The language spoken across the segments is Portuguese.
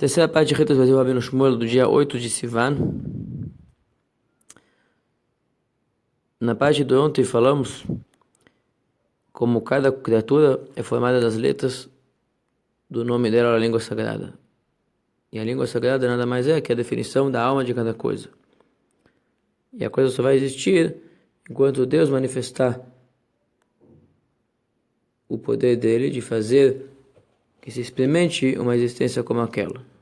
Terceira parte de Ritas Brasil Rabino Shmuel do dia 8 de Sivan. Na parte de ontem falamos como cada criatura é formada das letras do nome dela na língua sagrada. E a língua sagrada nada mais é que a definição da alma de cada coisa. E a coisa só vai existir enquanto Deus manifestar o poder dele de fazer que se experimente uma existência como aquela.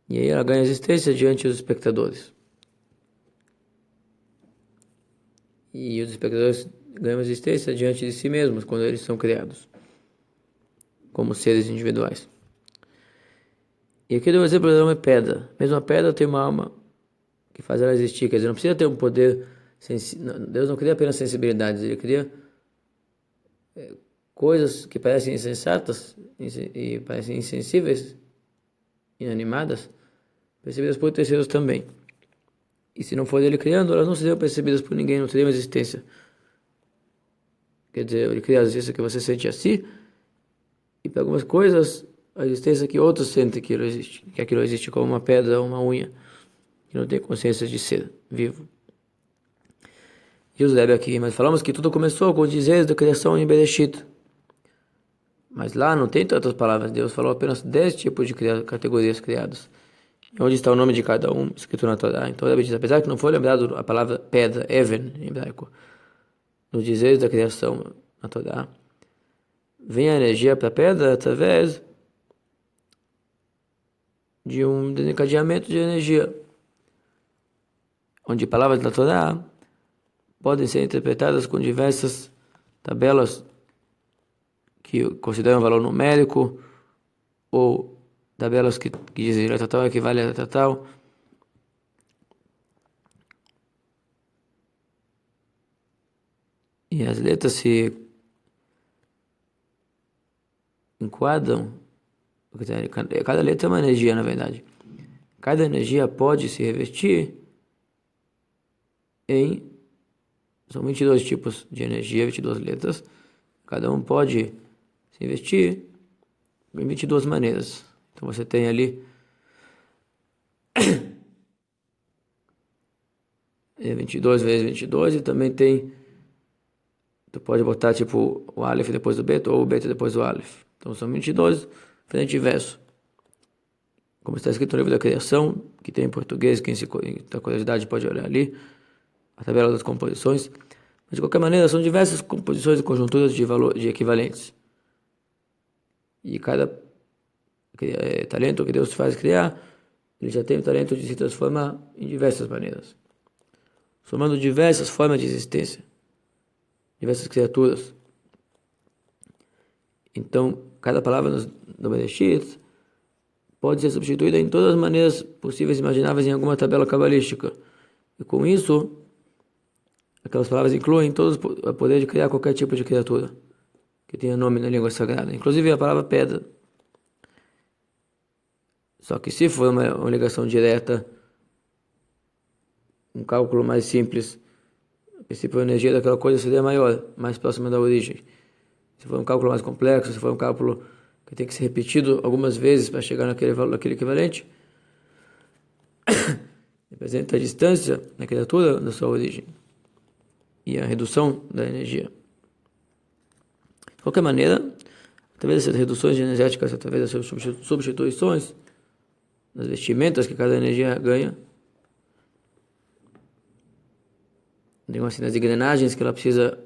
E aí ela ganha existência diante dos espectadores. E os espectadores ganham existência diante de si mesmos quando eles são criados como seres individuais. E aqui deu um exemplo de uma pedra. Mesmo a pedra tem uma alma que faz ela existir. Quer dizer, não precisa ter um poder. Deus não cria apenas sensibilidades, ele cria coisas que parecem insensatas e parecem insensíveis, inanimadas, percebidas por terceiros também. E se não for ele criando, elas não seriam percebidas por ninguém, não teriam existência. Quer dizer, ele cria a existência que você sente assim, e para algumas coisas, a existência que outros sentem que aquilo existe, como uma pedra ou uma unha, que não tem consciência de ser vivo. E os Rebbe aqui, mas falamos que tudo começou com os dizeres da criação em Bereshit. Mas lá não tem tantas palavras, Deus falou apenas 10 tipos de categorias criadas. Onde está o nome de cada um escrito na Torá. Então, Rebbe diz, apesar que não foi lembrado a palavra pedra, even, em hebraico, nos dizeres da criação na Torá, vem a energia para a pedra através de um desencadeamento de energia, onde palavras da Torá podem ser interpretadas com diversas tabelas que consideram valor numérico, ou tabelas que dizem letra tal equivale a letra tal. E as letras se enquadram, cada letra é uma energia, na verdade. Cada energia pode se revestir são 22 tipos de energia, 22 letras. Cada um pode se investir em 22 maneiras. Então você tem ali 22 vezes 22 e também tem, tu pode botar tipo o Aleph depois do Beta ou o Beta depois do Aleph. Então são 22, frente e verso. Como está escrito no livro da criação, que tem em português, quem se tem curiosidade pode olhar ali, a tabela das composições. Mas de qualquer maneira são diversas composições e conjunturas de equivalentes. E cada talento que Deus faz criar, ele já tem o talento de se transformar em diversas maneiras, formando diversas formas de existência, diversas criaturas. Então, cada palavra no Bereshit pode ser substituída em todas as maneiras possíveis e imagináveis em alguma tabela cabalística. E com isso, aquelas palavras incluem todo o poder de criar qualquer tipo de criatura que tenha nome na língua sagrada, inclusive a palavra pedra. Só que se for uma ligação direta, um cálculo mais simples, a princípio a energia daquela coisa seria maior, mais próxima da origem. Se for um cálculo mais complexo, se for um cálculo que tem que ser repetido algumas vezes para chegar naquele equivalente, representa a distância da criatura da sua origem e a redução da energia. De qualquer maneira, através dessas reduções energéticas, através dessas substituições, das vestimentas que cada energia ganha, digamos assim, nas engrenagens que ela precisa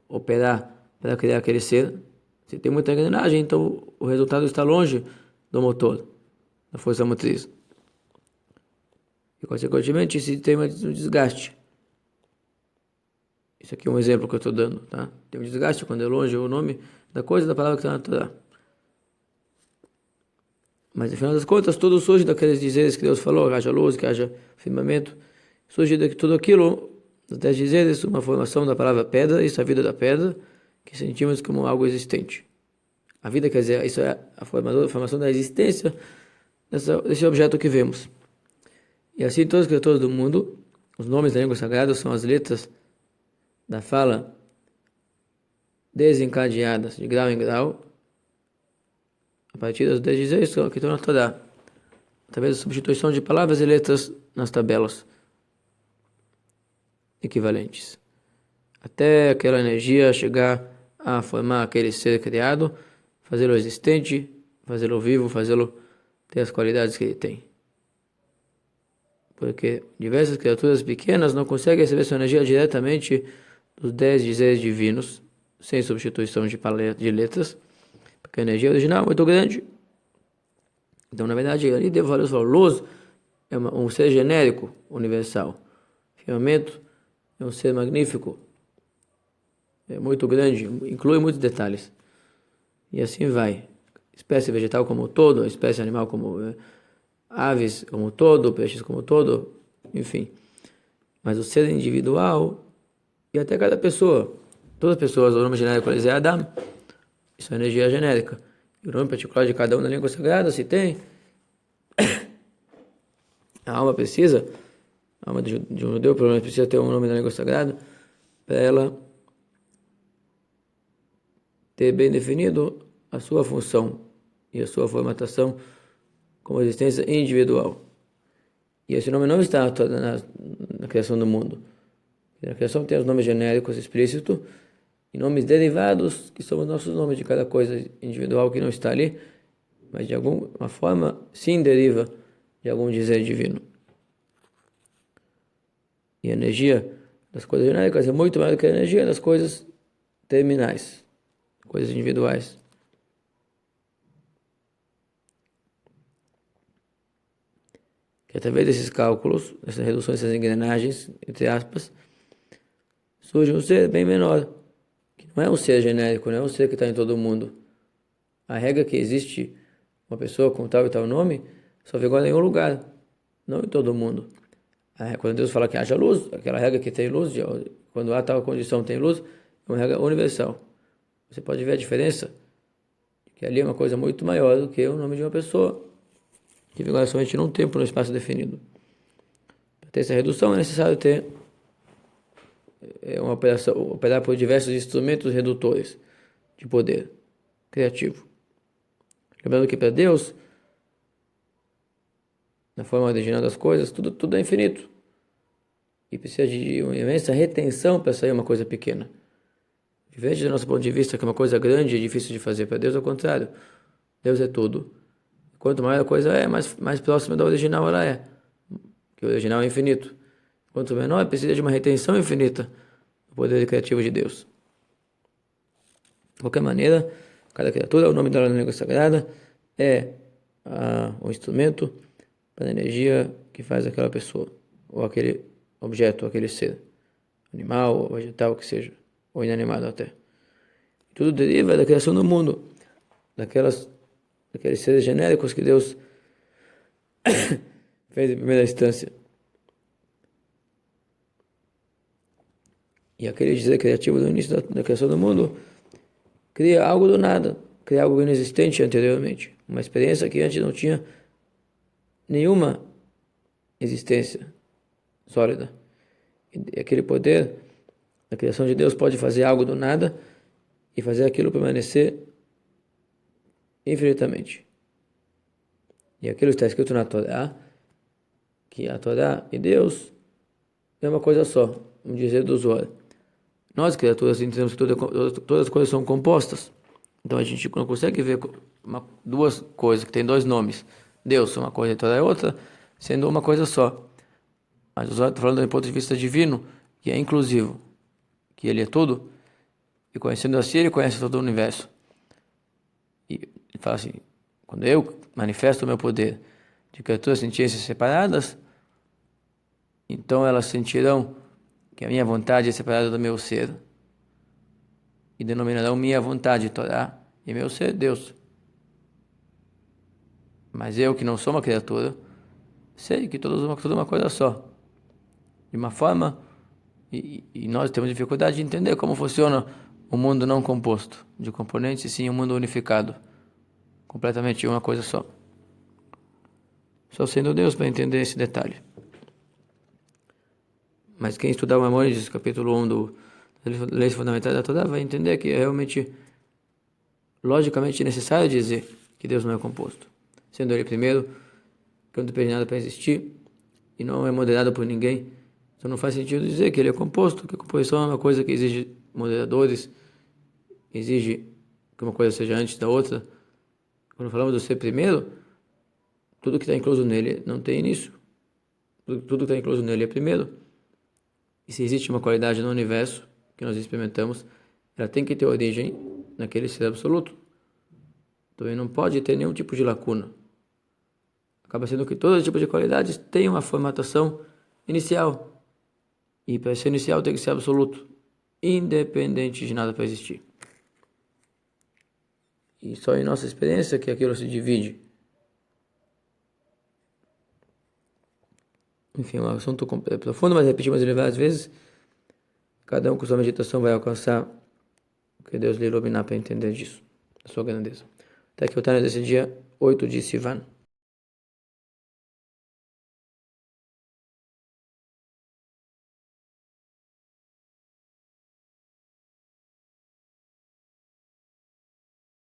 operar para criar aquele ser. Se tem muita engrenagem, então o resultado está longe do motor, da força motriz. E, consequentemente, se tem um desgaste. Isso aqui é um exemplo que eu estou dando, tá? Tem um desgaste quando é longe o nome da coisa, da palavra que está na Torá. Mas, no final das contas, tudo surge daqueles dizeres que Deus falou, que haja luz, que haja firmamento. Surge de tudo aquilo, dos 10 dizeres, uma formação da palavra pedra, isso é a vida da pedra, que sentimos como algo existente. A vida, quer dizer, isso é a formação da existência desse objeto que vemos. E assim, todas as criaturas do mundo, os nomes da língua sagrada são as letras da fala desencadeadas de grau em grau, a partir dos 10 dizeres que estão na Torá, através da substituição de palavras e letras nas tabelas equivalentes, até aquela energia chegar a formar aquele ser criado, fazê-lo existente, fazê-lo vivo, fazê-lo ter as qualidades que ele tem. Porque diversas criaturas pequenas não conseguem receber sua energia diretamente dos 10 dizeres divinos, sem substituição de letras, porque a energia original é muito grande. Então, na verdade, ali Deus falou, luz é um ser genérico, universal. Firmamento é um ser magnífico, é muito grande, inclui muitos detalhes. E assim vai. Espécie vegetal como um todo, espécie animal como aves como um todo, peixes como um todo, enfim. Mas o ser individual, e até cada pessoa, todas as pessoas, o nome genérico é Adam, isso é energia genérica. E o nome particular de cada um na língua sagrada, se tem, a alma precisa, a alma de um judeu, pelo menos, precisa ter um nome na língua sagrada, para ela ter bem definido a sua função e a sua formatação como existência individual. E esse nome não está na criação do mundo. Na criação tem os nomes genéricos explícitos e nomes derivados, que são os nossos nomes de cada coisa individual que não está ali, mas de alguma forma sim deriva de algum dizer divino. E a energia das coisas genéricas é muito maior do que a energia das coisas terminais, coisas individuais. Que através desses cálculos, dessas reduções, dessas engrenagens, entre aspas, surge um ser bem menor, que não é um ser genérico, não é um ser que está em todo mundo. A regra que existe uma pessoa com tal e tal nome só vigora em um lugar, não em todo mundo. Quando Deus fala que haja luz, aquela regra que tem luz, quando há tal condição tem luz, é uma regra universal. Você pode ver a diferença, que ali é uma coisa muito maior do que o nome de uma pessoa, que vigora somente num tempo, num espaço definido. Para ter essa redução é necessário ter uma operação, operar por diversos instrumentos redutores de poder criativo. Lembrando que para Deus, na forma original das coisas, tudo é infinito. E precisa de uma imensa retenção para sair uma coisa pequena. Diferente do nosso ponto de vista, que é uma coisa grande e difícil de fazer, para Deus é o contrário. Deus é tudo. Quanto maior a coisa é, mais próxima da original ela é. Que o original é infinito. Quanto menor, precisa de uma retenção infinita do poder criativo de Deus. De qualquer maneira, cada criatura, o nome dela na língua sagrada, é um instrumento para a energia que faz aquela pessoa, ou aquele objeto, ou aquele ser, animal, ou vegetal, que seja, ou inanimado até. Tudo deriva da criação do mundo, daqueles seres genéricos que Deus fez em primeira instância. E aquele dizer criativo do início da criação do mundo cria algo do nada, cria algo inexistente anteriormente, uma experiência que antes não tinha nenhuma existência sólida. E aquele poder da criação de Deus pode fazer algo do nada e fazer aquilo permanecer infinitamente. E aquilo está escrito na Torá, que a Torá e Deus é uma coisa só, um dizer do Zohar. Nós, criaturas, entendemos que todas as coisas são compostas. Então a gente não consegue ver duas coisas que têm dois nomes. Deus uma coisa e Torá é outra, sendo uma coisa só. Mas o Zohar está falando do ponto de vista divino, que é inclusivo, que ele é tudo, e conhecendo assim, ele conhece todo o universo. E ele fala assim, quando eu manifesto o meu poder de criaturas sentirem-se separadas, então elas sentirão que a minha vontade é separada do meu ser, e denominarão minha vontade Torá, e meu ser Deus. Mas eu, que não sou uma criatura, sei que tudo é uma coisa só. De uma forma, e nós temos dificuldade de entender como funciona o mundo não composto, de componentes, e sim um mundo unificado, completamente uma coisa só. Só sendo Deus para entender esse detalhe. Mas quem estudar o Maimônides, capítulo 1 das Leis Fundamentais da Torá, vai entender que é realmente, logicamente necessário dizer que Deus não é composto. Sendo Ele primeiro, que não depende de nada para existir, e não é moderado por ninguém, então não faz sentido dizer que Ele é composto, que a composição é uma coisa que exige moderadores, exige que uma coisa seja antes da outra. Quando falamos do ser primeiro, tudo que está incluso nele não tem início. Tudo que está incluso nele é primeiro. E se existe uma qualidade no universo que nós experimentamos, ela tem que ter origem naquele ser absoluto. Também não pode ter nenhum tipo de lacuna. Acaba sendo que todo tipo de qualidades tem uma formatação inicial. E para ser inicial tem que ser absoluto, independente de nada para existir. E só em nossa experiência que aquilo se divide. Enfim, é um assunto profundo, mas repetimos ele várias vezes. Cada um com sua meditação vai alcançar o que Deus lhe iluminar para entender disso, a sua grandeza. Até que eu tenha desse dia 8 de Sivan.